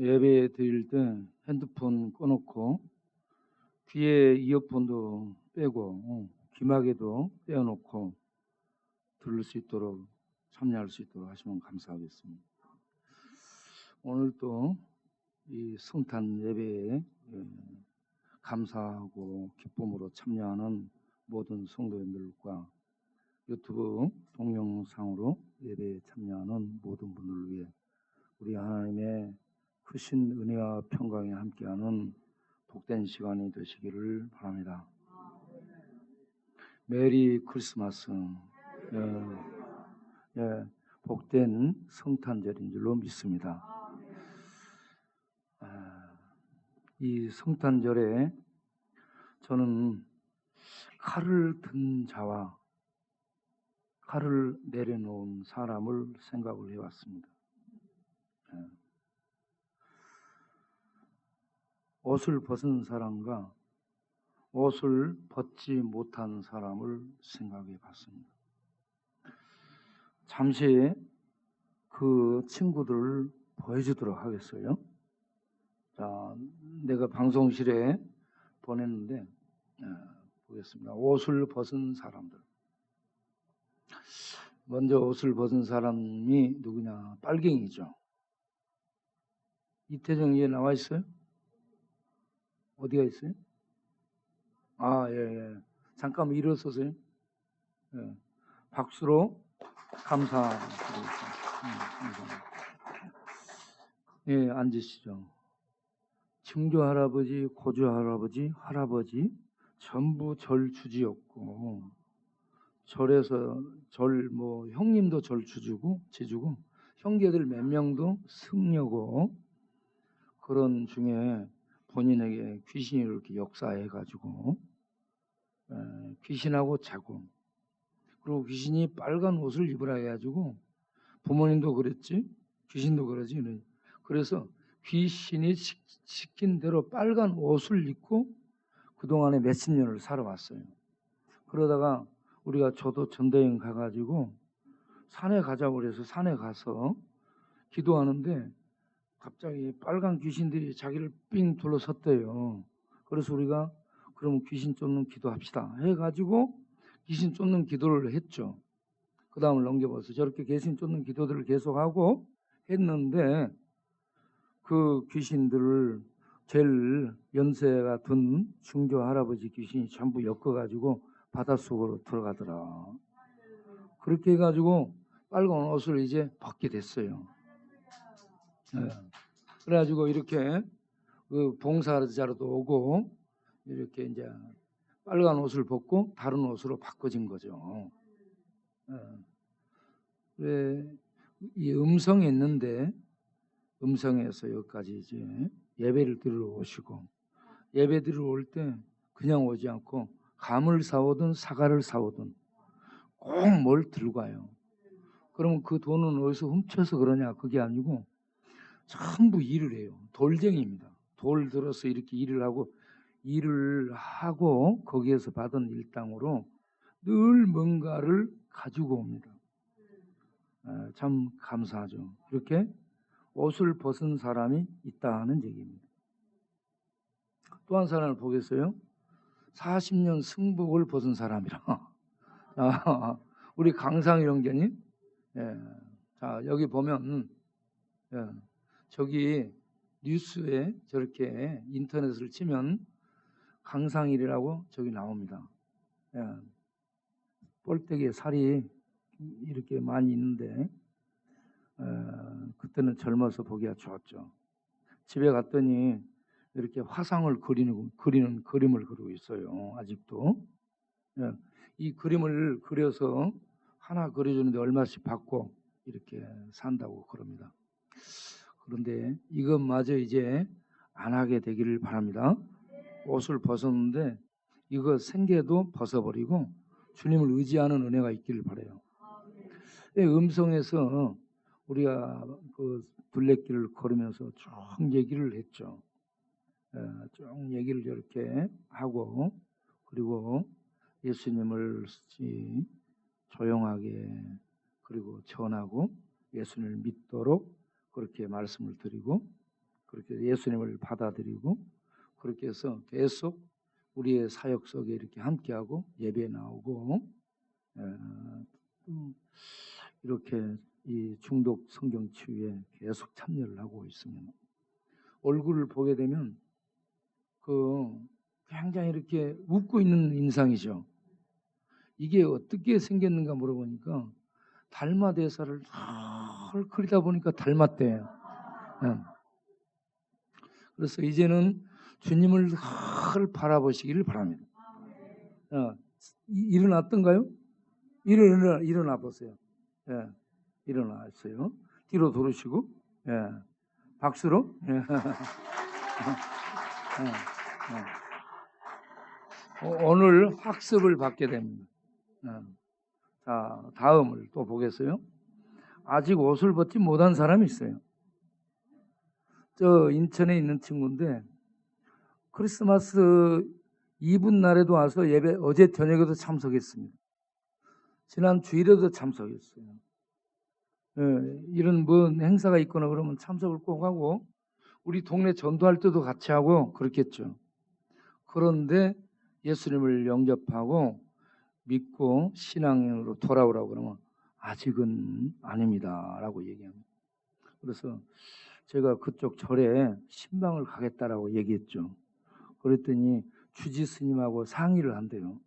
예배 드릴 때 핸드폰 꺼놓고 귀에 이어폰도 빼고 귀마개도 떼어놓고 들을 수 있도록 참여할 수 있도록 하시면 감사하겠습니다. 오늘 또 이 성탄 예배에 감사하고 기쁨으로 참여하는 모든 성도님들과 유튜브 동영상으로 예배에 참여하는 모든 분들을 위해 우리 하나님의 크신 은혜와 평강에 함께하는 복된 시간이 되시기를 바랍니다. 메리 크리스마스. 복된 성탄절인 줄로 믿습니다. 이 성탄절에 저는 칼을 든 자와 칼을 내려놓은 사람을 생각을 해왔습니다. 옷을 벗은 사람과 옷을 벗지 못한 사람을 생각해 봤습니다. 잠시 그 친구들을 보여주도록 하겠어요. 자, 내가 방송실에 보냈는데 보겠습니다. 옷을 벗은 사람들. 먼저 옷을 벗은 사람이 누구냐? 빨갱이죠. 이태정 얘 나와 있어요? 어디가 있어요? 예. 잠깐 일어서세요. 예. 박수로 감사드리겠습니다. 예, 앉으시죠. 증조 할아버지, 고조 할아버지, 할아버지 전부 절 주지였고 절에서 형님도 절 지주고 형제들 몇 명도 승려고 그런 중에 본인에게 귀신이 이렇게 역사해가지고 귀신하고 자고 그리고 귀신이 빨간 옷을 입으라 해가지고 부모님도 그랬지 귀신도 그러지 그래서 귀신이 시킨 대로 빨간 옷을 입고 그동안에 몇십 년을 살아왔어요. 그러다가 우리가 저도 전도여행 가가지고 산에 가자고 그래서 산에 가서 기도하는데 갑자기 빨간 귀신들이 자기를 삥 둘러섰대요. 그래서 우리가 그럼 귀신 쫓는 기도합시다 해가지고 귀신 쫓는 기도를 했죠. 그 다음을 넘겨봐서 저렇게 귀신 쫓는 기도들을 계속하고 했는데 그 귀신들을 제일 연세가 든 중조 할아버지 귀신이 전부 엮어가지고 바닷속으로 들어가더라. 그렇게 해가지고 빨간 옷을 이제 벗게 됐어요. 그래가지고 이렇게 그 봉사자로도 오고 이렇게 이제 빨간 옷을 벗고 다른 옷으로 바꿔진 거죠. 이 음성이 있는데 음성에서 여기까지 이제 예배를 드리러 오시고 예배 드리러 올 때 그냥 오지 않고 감을 사오든 사과를 사오든 꼭 뭘 들고 와요. 그러면 그 돈은 어디서 훔쳐서 그러냐? 그게 아니고 전부 일을 해요. 돌쟁이입니다. 돌 들어서 이렇게 일을 하고 거기에서 받은 일당으로 늘 뭔가를 가지고 옵니다. 참 감사하죠. 이렇게 옷을 벗은 사람이 있다는 얘기입니다. 또 한 사람을 보겠어요? 40년 승복을 벗은 사람이라. 우리 강상일 형제님. 자, 여기 보면 저기 뉴스에 저렇게 인터넷을 치면 강상일이라고 저기 나옵니다. 뻘떡에 살이 이렇게 많이 있는데 그때는 젊어서 보기가 좋았죠. 집에 갔더니 이렇게 화상을 그리는 그림을 그리고 있어요. 아직도. 이 그림을 그려서 하나 그려주는데 얼마씩 받고 이렇게 산다고 그럽니다. 그런데 이것마저 이제 안 하게 되기를 바랍니다. 옷을 벗었는데 이거 생계도 벗어버리고 주님을 의지하는 은혜가 있기를 바라요. 음성에서 우리가 그 둘레길을 걸으면서 쭉 얘기를 했죠. 쭉 얘기를 저렇게 하고 그리고 예수님을 조용하게 그리고 전하고 예수님을 믿도록 그렇게 말씀을 드리고 그렇게 예수님을 받아들이고 그렇게 해서 계속 우리의 사역 속에 이렇게 함께하고 예배 나오고 이렇게 이 중독 성경 치유에 계속 참여를 하고 있습니다. 얼굴을 보게 되면 굉장히 이렇게 웃고 있는 인상이죠. 이게 어떻게 생겼는가 물어보니까 달마 대사를 헐크리다 보니까 닮았대요. 그래서 이제는 주님을 늘 바라보시기를 바랍니다. 일어났던가요? 일어나 보세요. 예, 일어났어요. 뒤로 돌으시고, 예, 박수로. 예. 오늘 학습을 받게 됩니다. 자, 다음을 또 보겠어요. 아직 옷을 벗지 못한 사람이 있어요. 저 인천에 있는 친구인데 크리스마스 이브 날에도 와서 예배 어제 저녁에도 참석했습니다. 지난 주일에도 참석했어요. 이런 뭐 행사가 있거나 그러면 참석을 꼭 하고 우리 동네 전도할 때도 같이 하고 그렇겠죠. 그런데 예수님을 영접하고 믿고 신앙으로 돌아오라고 그러면 아직은 아닙니다 라고 얘기합니다. 그래서 제가 그쪽 절에 신방을 가겠다라고 얘기했죠. 그랬더니 주지 스님하고 상의를 한대요.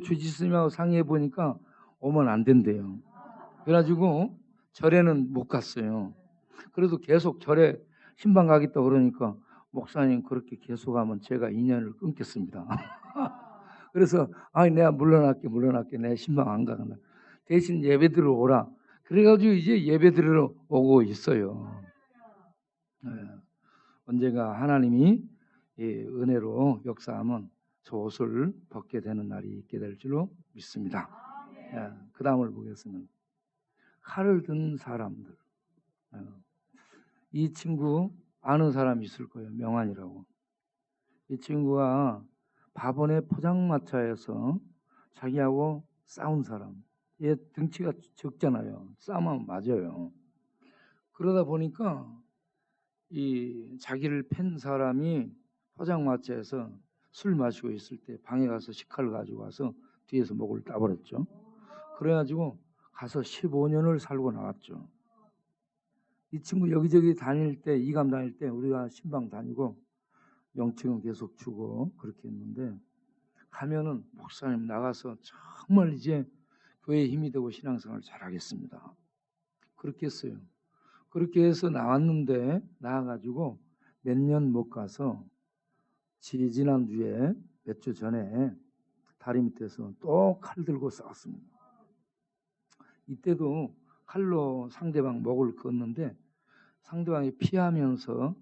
주지 스님하고 상의해 보니까 오면 안 된대요. 그래가지고 절에는 못 갔어요. 그래도 계속 절에 신방 가겠다 그러니까 목사님 그렇게 계속하면 제가 인연을 끊겠습니다. 그래서 내가 물러날게 내 신방 안 가간다. 대신 예배 들으러 오라. 그래가지고 이제 예배 들으러 오고 있어요. 언젠가 하나님이 은혜로 역사하면 저 옷을 벗게 되는 날이 있게 될 줄로 믿습니다. 그 다음을 보겠습니다. 칼을 든 사람들. 이 친구 아는 사람이 있을 거예요. 명환이라고. 이 친구가 밥원의 포장마차에서 자기하고 싸운 사람. 얘 등치가 적잖아요. 싸우면 맞아요. 그러다 보니까 이 자기를 팬 사람이 포장마차에서 술 마시고 있을 때 방에 가서 식칼을 가지고 와서 뒤에서 목을 따버렸죠. 그래가지고 가서 15년을 살고 나왔죠. 이 친구 여기저기 다닐 때, 이감 다닐 때 우리가 신방 다니고 영칭은 계속 주고 그렇게 했는데 가면은 목사님 나가서 정말 이제 교회에 힘이 되고 신앙생활을 잘하겠습니다. 그렇게 했어요. 그렇게 해서 나왔는데 나와가지고 몇 년 못 가서 지난주에 몇 주 전에 다리 밑에서 또 칼 들고 싸웠습니다. 이때도 칼로 상대방 목을 껐는데 상대방이 피하면서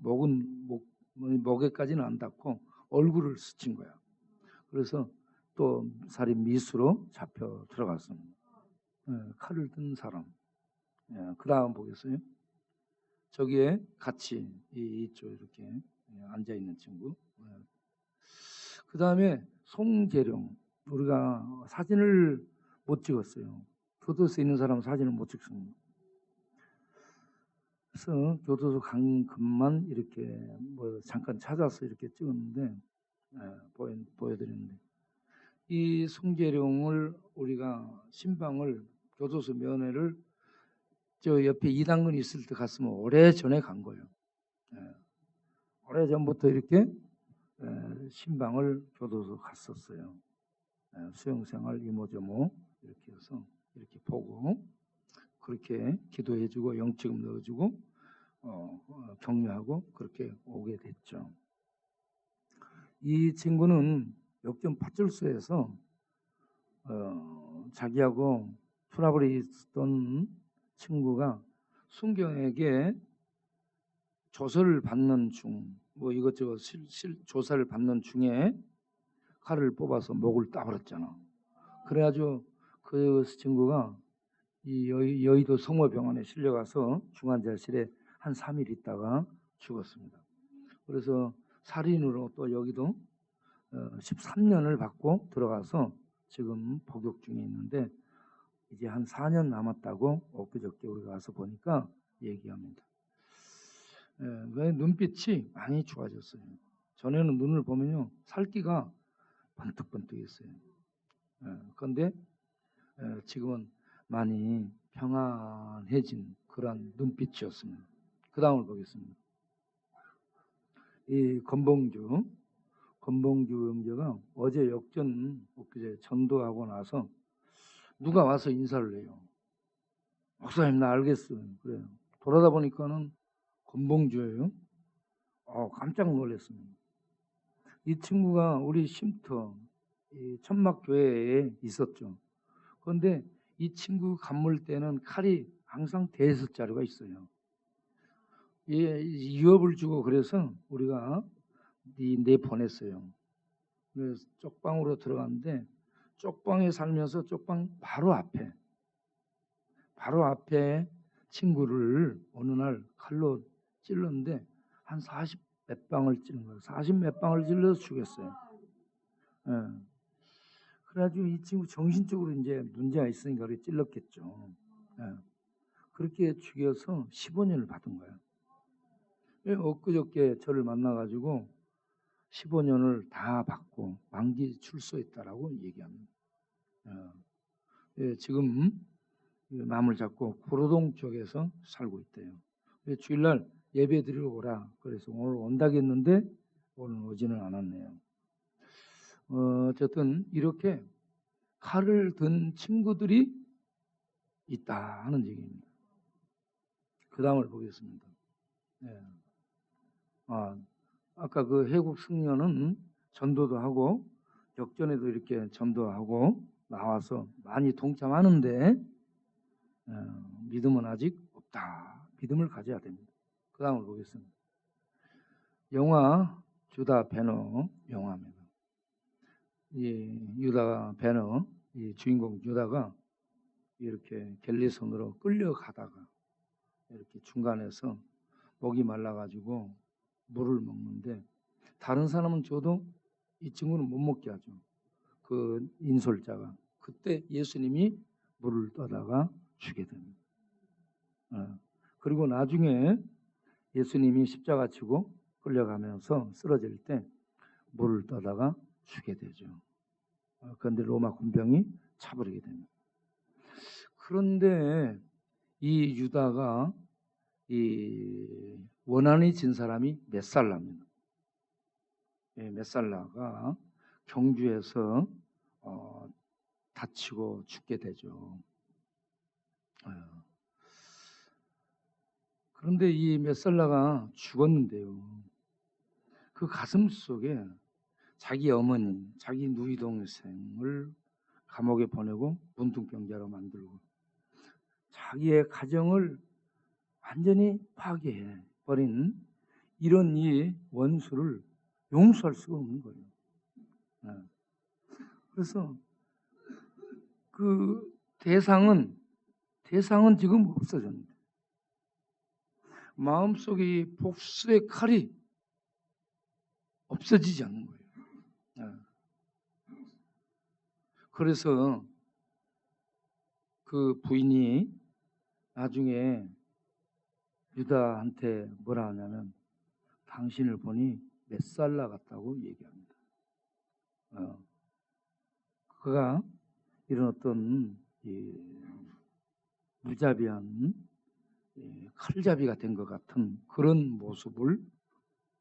목에까지는 안 닿고 얼굴을 스친 거야. 그래서 또 살인 미수로 잡혀 들어갔습니다. 칼을 든 사람. 그 다음 보겠어요. 저기에 같이 이쪽 이렇게 앉아 있는 친구. 그 다음에 송재룡. 우리가 사진을 못 찍었어요. 교도소에 있는 사람은 사진을 못 찍습니다. 그래서 교도소 간 것만 이렇게 뭐 잠깐 찾아서 이렇게 찍었는데 보여드렸는데 이 송재룡을 우리가 신방을 교도소 면회를 저 옆에 이당근 있을 때 갔으면 오래전에 간 거예요. 오래전부터 이렇게 신방을 교도소 갔었어요. 수용생활 이모저모 이렇게 해서 이렇게 보고 그렇게 기도해주고 영치금 넣어주고 격려하고 그렇게 오게 됐죠. 이 친구는 역전 파출소에서 자기하고 트러블이 있었던 친구가 순경에게 조서를 받는 뭐 이것저것 조사를 받는 중에 칼을 뽑아서 목을 따버렸잖아. 그래가지고 그 친구가 이 여의도 성모병원에 실려가서 중환자실에 한 3일 있다가 죽었습니다. 그래서 살인으로 또 여기도 13년을 받고 들어가서 지금 복역 중에 있는데 이제 한 4년 남았다고 엊그저께 우리가 가서 보니까 얘기합니다. 왜 눈빛이 많이 좋아졌어요. 전에는 눈을 보면요 살기가 번뜩번뜩했어요. 그런데 지금은 많이 평안해진 그런 눈빛이었습니다. 그 다음을 보겠습니다. 이 건봉주 형제가 어제 엊그제 전도하고 나서 누가 와서 인사를 해요. 목사님 나 알겠어요. 그래요. 돌아다 보니까는 건봉주예요. 깜짝 놀랐습니다. 이 친구가 우리 쉼터 이 천막교회에 있었죠. 그런데 이 친구 간물 때는 칼이 항상 대여섯 자루가 있어요. 유업을 주고 그래서 우리가 보냈어요. 그래서 쪽방으로 들어갔는데 쪽방에 살면서 쪽방 바로 앞에 친구를 어느 날 칼로 찔렀는데 한 40 몇 방을 찔른 거예요. 40 몇 방을 찔러서 죽였어요. 예. 그래가지고 이 친구 정신적으로 이제 문제가 있으니까 그렇게 찔렀겠죠. 예. 그렇게 죽여서 15년을 받은 거예요. 엊그저께 저를 만나가지고 15년을 다 받고 만기 출소했다라고 얘기합니다. 지금 마음을 잡고 구로동 쪽에서 살고 있대요. 주일날 예배 드리러 오라. 그래서 오늘 온다겠는데 오늘 오지는 않았네요. 어쨌든 이렇게 칼을 든 친구들이 있다 하는 얘기입니다. 그 다음을 보겠습니다. 아까 그 해국 승려는 전도도 하고 역전에도 이렇게 전도하고 나와서 많이 동참하는데 믿음은 아직 없다. 믿음을 가져야 됩니다. 그 다음을 보겠습니다. 영화 주다 배너 영화입니다. 이 유다 배너 이 주인공 유다가 이렇게 갤리선으로 끌려가다가 이렇게 중간에서 목이 말라가지고 물을 먹는데 다른 사람은 줘도 이 친구는 못 먹게 하죠. 그 인솔자가 그때 예수님이 물을 떠다가 주게 됩니다. 그리고 나중에 예수님이 십자가 치고 끌려가면서 쓰러질 때 물을 떠다가 주게 되죠. 그런데 로마 군병이 차버리게 됩니다. 그런데 이 유다가 이 원한이 진 사람이 메살라입니다. 메살라가 경주에서 다치고 죽게 되죠. 그런데 이 메살라가 죽었는데요. 그 가슴 속에 자기 어머니, 자기 누이 동생을 감옥에 보내고 문둥병자로 만들고 자기의 가정을 완전히 파괴해 버린 이런 이 원수를 용서할 수가 없는 거예요. 그래서 그 대상은 지금 없어졌는데 마음속에 복수의 칼이 없어지지 않는 거예요. 그래서 그 부인이 나중에 유다한테 뭐라 하냐면 당신을 보니 메살라 같다고 얘기합니다. 그가 이런 어떤 무자비한 칼잡이가 된 것 같은 그런 모습을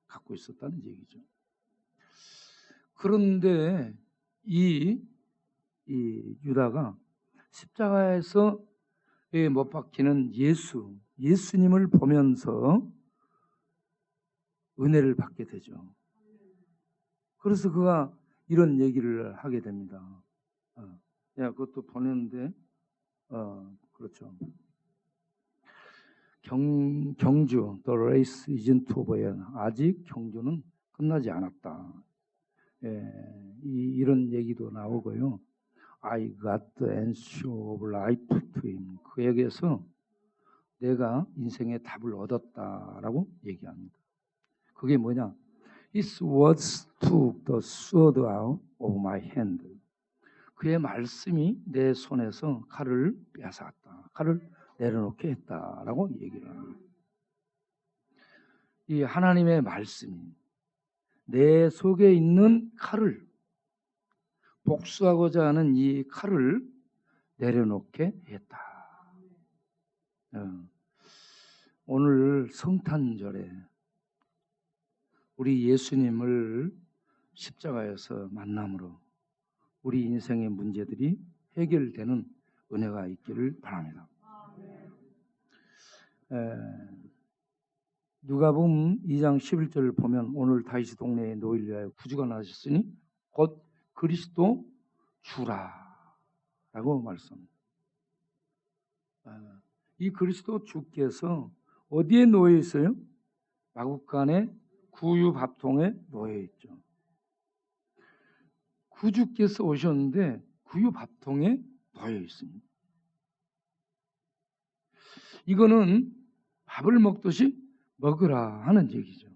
갖고 있었다는 얘기죠. 그런데 이 유다가 십자가에서 못 박히는 예수님을 보면서 은혜를 받게 되죠. 그래서 그가 이런 얘기를 하게 됩니다. 내가 그것도 보냈는데 그렇죠. 경주 The race isn't over. 아직 경주는 끝나지 않았다. 이런 얘기도 나오고요. I got the answer of life to him. 그에게서 내가 인생의 답을 얻었다라고 얘기합니다. 그게 뭐냐? His words took the sword out of my hand. 그의 말씀이 내 손에서 칼을 빼앗았다. 칼을 내려놓게 했다라고 얘기를 합니다. 이 하나님의 말씀이 내 속에 있는 칼을, 복수하고자 하는 이 칼을 내려놓게 했다. 오늘 성탄절에 우리 예수님을 십자가에서 만남으로 우리 인생의 문제들이 해결되는 은혜가 있기를 바랍니다. 누가복음 2장 11절을 보면 오늘 다윗의 동네에 너희를 위하여 구주가 나셨으니 곧 그리스도 주라 라고 말씀합니다. 이 그리스도 주께서 어디에 놓여 있어요? 마구간의 구유 밥통에 놓여 있죠. 구주께서 오셨는데 구유 밥통에 놓여 있습니다. 이거는 밥을 먹듯이 먹으라 하는 얘기죠.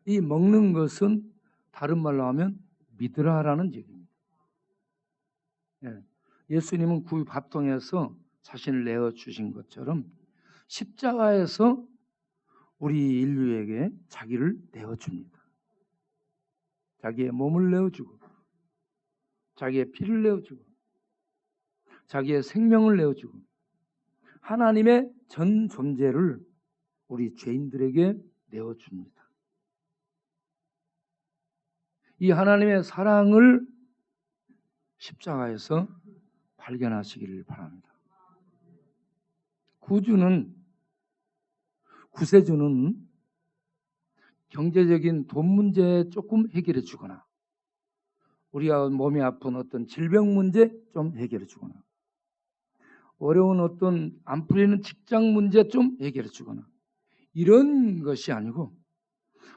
이 먹는 것은 다른 말로 하면 믿으라라는 얘기입니다. 예수님은 구유 밥통에서 자신을 내어주신 것처럼 십자가에서 우리 인류에게 자기를 내어줍니다. 자기의 몸을 내어주고 자기의 피를 내어주고 자기의 생명을 내어주고 하나님의 전 존재를 우리 죄인들에게 내어줍니다. 이 하나님의 사랑을 십자가에서 발견하시기를 바랍니다. 구세주는 경제적인 돈 문제 조금 해결해 주거나 우리가 몸이 아픈 어떤 질병 문제 좀 해결해 주거나 어려운 어떤 안 풀리는 직장 문제 좀 해결해 주거나 이런 것이 아니고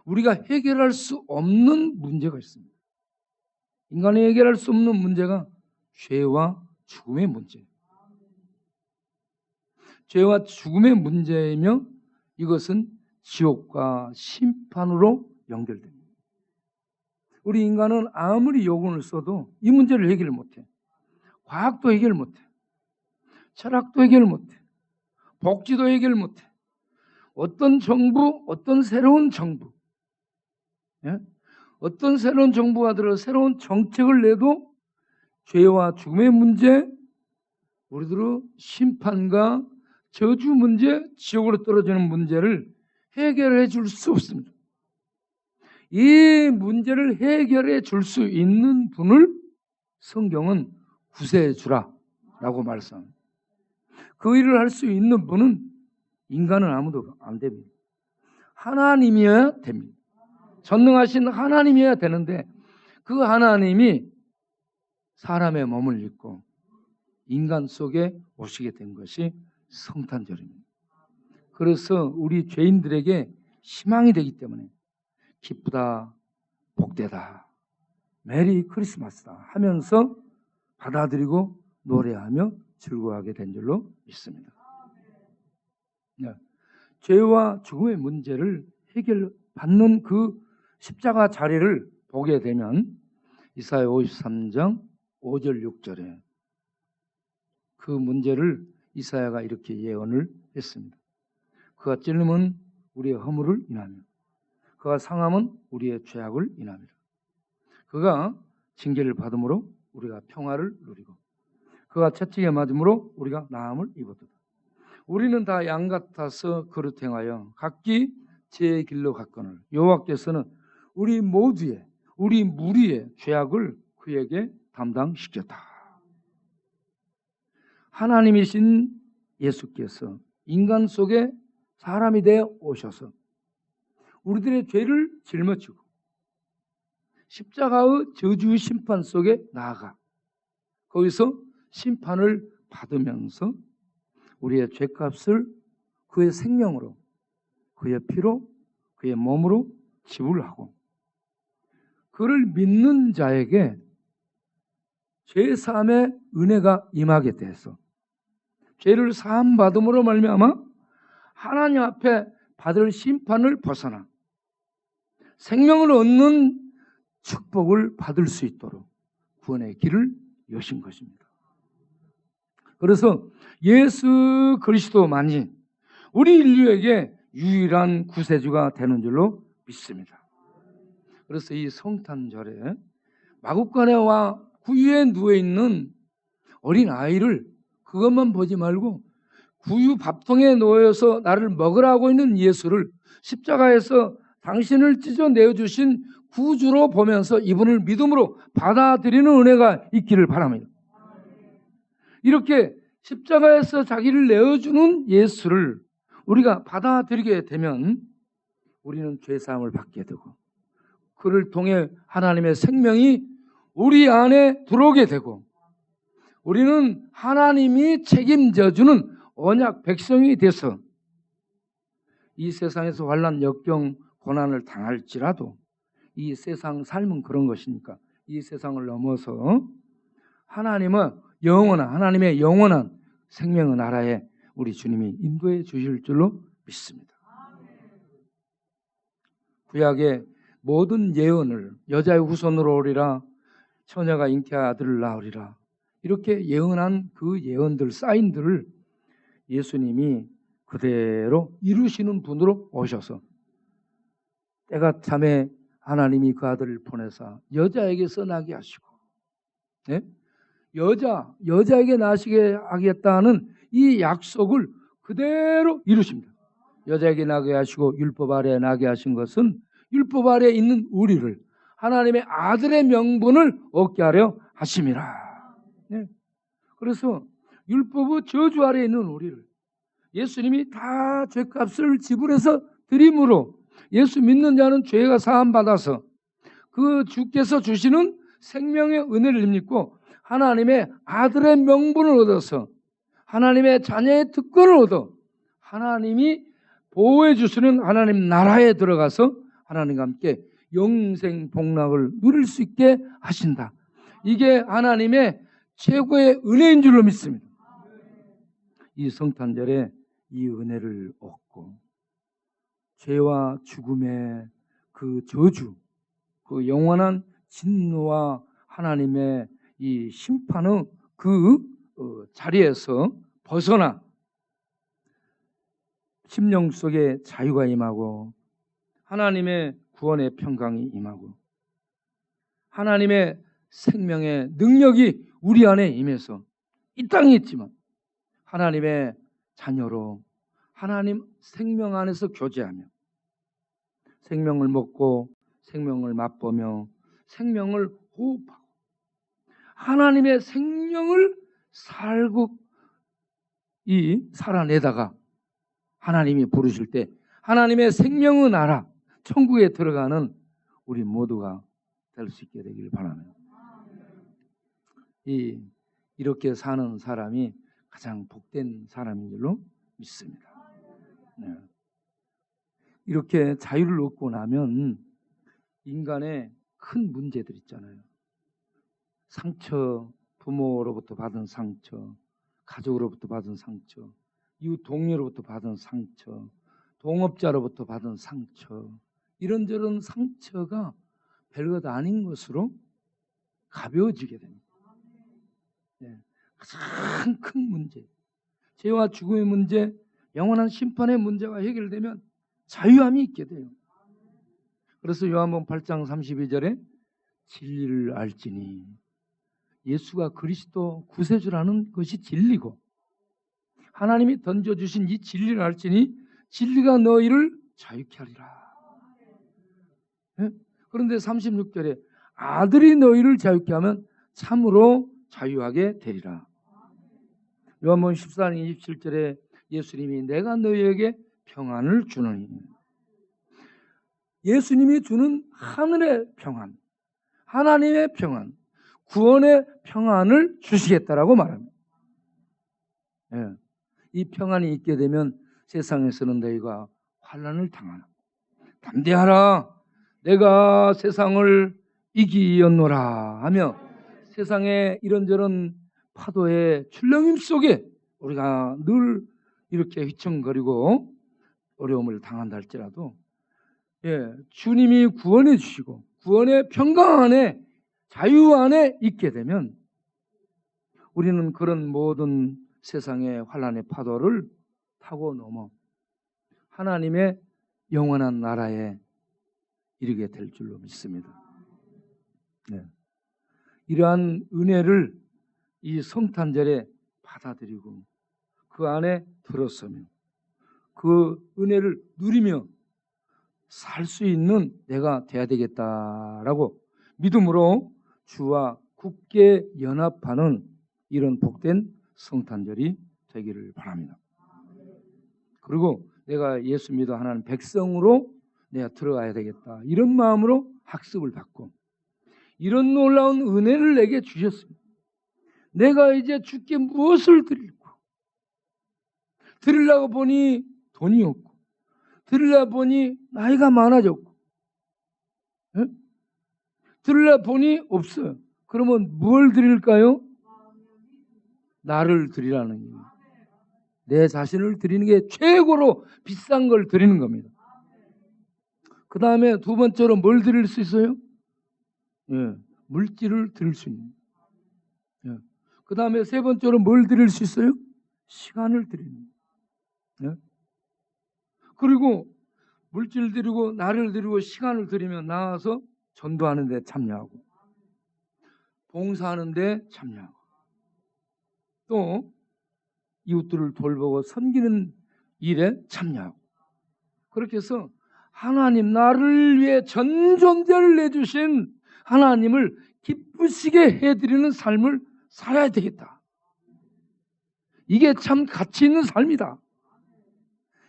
우리가 해결할 수 없는 문제가 있습니다. 인간이 해결할 수 없는 문제가 죄와 죽음의 문제. 죄와 죽음의 문제이며 이것은 지옥과 심판으로 연결됩니다. 우리 인간은 아무리 요금을 써도 이 문제를 해결을 못해. 과학도 해결 못해. 철학도 해결 못해. 복지도 해결 못해. 어떤 정부, 어떤 새로운 정부, 어떤 새로운 정부가 들어 새로운 정책을 내도 죄와 죽음의 문제, 우리들의 심판과 저주 문제, 지옥으로 떨어지는 문제를 해결해 줄 수 없습니다. 이 문제를 해결해 줄 수 있는 분을 성경은 구세주라라고 말씀합니다. 그 일을 할 수 있는 분은 인간은 아무도 안 됩니다. 하나님이어야 됩니다. 전능하신 하나님이어야 되는데 그 하나님이 사람의 몸을 입고 인간 속에 오시게 된 것이 성탄절입니다. 그래서 우리 죄인들에게 희망이 되기 때문에 기쁘다, 복되다, 메리 크리스마스다 하면서 받아들이고 노래하며 즐거워하게 된 줄로 믿습니다. 죄와 죽음의 문제를 해결받는 그 십자가 자리를 보게 되면 이사야 53장 5절 6절에 그 문제를 이사야가 이렇게 예언을 했습니다. 그가 찔림은 우리의 허물을 인하며 그가 상함은 우리의 죄악을 인하미라. 그가 징계를 받음으로 우리가 평화를 누리고 그가 채찍에 맞음으로 우리가 나음을 입었도다. 우리는 다 양 같아서 그릇 행하여 각기 제 길로 갔거늘 여호와께서는 우리 모두의 우리 무리의 죄악을 그에게 담당시켰다. 하나님이신 예수께서 인간 속에 사람이 되어 오셔서 우리들의 죄를 짊어지고 십자가의 저주 심판 속에 나아가 거기서 심판을 받으면서 우리의 죄값을 그의 생명으로 그의 피로 그의 몸으로 지불하고 그를 믿는 자에게 죄사함의 은혜가 임하게 돼서 죄를 사함 받음으로 말미암아 하나님 앞에 받을 심판을 벗어나 생명을 얻는 축복을 받을 수 있도록 구원의 길을 여신 것입니다. 그래서 예수 그리스도만이 우리 인류에게 유일한 구세주가 되는 줄로 믿습니다. 그래서 이 성탄절에 마구간에와 구유에 누워있는 어린 아이를 그것만 보지 말고 구유 밥통에 놓여서 나를 먹으라고 있는 예수를 십자가에서 당신을 찢어내어 주신 구주로 보면서 이분을 믿음으로 받아들이는 은혜가 있기를 바랍니다. 이렇게 십자가에서 자기를 내어주는 예수를 우리가 받아들이게 되면 우리는 죄사함을 받게 되고 그를 통해 하나님의 생명이 우리 안에 들어오게 되고 우리는 하나님이 책임져주는 언약 백성이 돼서 이 세상에서 환난, 역경, 고난을 당할지라도 이 세상 삶은 그런 것이니까 이 세상을 넘어서 하나님의 영원한 생명의 나라에 우리 주님이 인도해 주실 줄로 믿습니다. 구약의 모든 예언을 여자의 후손으로 오리라, 처녀가 잉태한 아들을 낳으리라, 이렇게 예언한 그 예언들, 사인들을 예수님이 그대로 이루시는 분으로 오셔서 때가 참에 하나님이 그 아들을 보내사 여자에게서 나게 하시고, 네? 여자에게 나시게 하겠다는 이 약속을 그대로 이루십니다. 여자에게 나게 하시고 율법 아래에 나게 하신 것은 율법 아래에 있는 우리를 하나님의 아들의 명분을 얻게 하려 하심이라. 네? 그래서 율법의 저주 아래에 있는 우리를 예수님이 다 죄값을 지불해서 드림으로 예수 믿는 자는 죄가 사함받아서 그 주께서 주시는 생명의 은혜를 믿고 하나님의 아들의 명분을 얻어서 하나님의 자녀의 특권을 얻어 하나님이 보호해 주시는 하나님 나라에 들어가서 하나님과 함께 영생 복락을 누릴 수 있게 하신다. 이게 하나님의 최고의 은혜인 줄로 믿습니다. 이 성탄절에 이 은혜를 얻고 죄와 죽음의 그 저주, 그 영원한 진노와 하나님의 이 심판의 그 자리에서 벗어나 심령 속에 자유가 임하고 하나님의 구원의 평강이 임하고 하나님의 생명의 능력이 우리 안에 임해서 이 땅에 있지만 하나님의 자녀로 하나님 생명 안에서 교제하며 생명을 먹고 생명을 맛보며 생명을 호흡하고 하나님의 생명을 살고 살아내다가 하나님이 부르실 때 하나님의 생명의 나라 천국에 들어가는 우리 모두가 될 수 있게 되길 바랍니다. 이렇게 사는 사람이 가장 복된 사람인 줄로 믿습니다. 네. 이렇게 자유를 얻고 나면 인간의 큰 문제들 있잖아요. 상처, 부모로부터 받은 상처, 가족으로부터 받은 상처, 이웃 동료로부터 받은 상처, 동업자로부터 받은 상처, 이런저런 상처가 별것 아닌 것으로 가벼워지게 됩니다. 네. 가장 큰 문제, 죄와 죽음의 문제, 영원한 심판의 문제가 해결되면 자유함이 있게 돼요. 그래서 요한복음 8장 32절에 진리를 알지니, 예수가 그리스도 구세주라는 것이 진리고 하나님이 던져주신 이 진리를 알지니 진리가 너희를 자유케 하리라. 네? 그런데 36절에 아들이 너희를 자유케 하면 참으로 자유하게 되리라. 요한복음 14장 27절에 예수님이 내가 너희에게 평안을 주노니, 예수님이 주는 하늘의 평안, 하나님의 평안, 구원의 평안을 주시겠다라고 말합니다. 네. 이 평안이 있게 되면 세상에서는 너희가 환난을 당하나 담대하라, 내가 세상을 이기었노라 하며 세상의 이런저런 파도의 출렁임 속에 우리가 늘 이렇게 휘청거리고 어려움을 당한다 할지라도 주님이 구원해 주시고 구원의 평강 안에, 자유 안에 있게 되면 우리는 그런 모든 세상의 환난의 파도를 타고 넘어 하나님의 영원한 나라에 이르게 될 줄로 믿습니다. 네. 이러한 은혜를 이 성탄절에 받아들이고 그 안에 들었으며 그 은혜를 누리며 살 수 있는 내가 돼야 되겠다라고 믿음으로 주와 굳게 연합하는 이런 복된 성탄절이 되기를 바랍니다. 그리고 내가 예수 믿어 하나님 백성으로 내가 들어가야 되겠다, 이런 마음으로 학습을 받고 이런 놀라운 은혜를 내게 주셨습니다. 내가 이제 주께 무엇을 드릴고, 드리려고 보니 돈이 없고, 드리려고 보니 나이가 많아졌고, 예? 드리려고 보니 없어요. 그러면 뭘 드릴까요? 나를 드리라는 거예요. 내 자신을 드리는 게 최고로 비싼 걸 드리는 겁니다. 그 다음에 두 번째로 뭘 드릴 수 있어요? 예, 물질을 드릴 수 있는. 예. 그 다음에 세 번째로 뭘 드릴 수 있어요? 시간을 드리는. 예. 그리고 물질 드리고 나를 드리고 시간을 드리면 나와서 전도하는 데 참여하고 봉사하는 데 참여하고 또 이웃들을 돌보고 섬기는 일에 참여하고, 그렇게 해서 하나님 나를 위해 전 존재를 내주신 하나님을 기쁘시게 해드리는 삶을 살아야 되겠다. 이게 참 가치 있는 삶이다.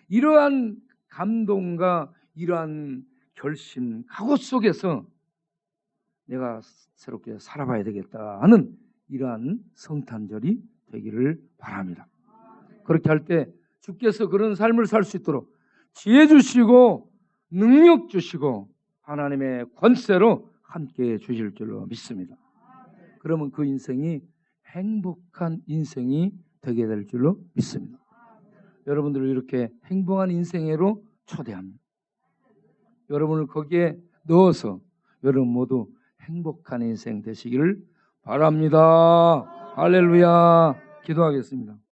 이러한 감동과 이러한 결심, 각오 속에서 내가 새롭게 살아봐야 되겠다 하는 이러한 성탄절이 되기를 바랍니다. 그렇게 할 때 주께서 그런 삶을 살 수 있도록 지혜 주시고 능력 주시고 하나님의 권세로 함께해 주실 줄로 믿습니다. 그러면 그 인생이 행복한 인생이 되게 될 줄로 믿습니다. 여러분들을 이렇게 행복한 인생으로 초대합니다. 여러분을 거기에 넣어서 여러분 모두 행복한 인생 되시기를 바랍니다. 할렐루야. 기도하겠습니다.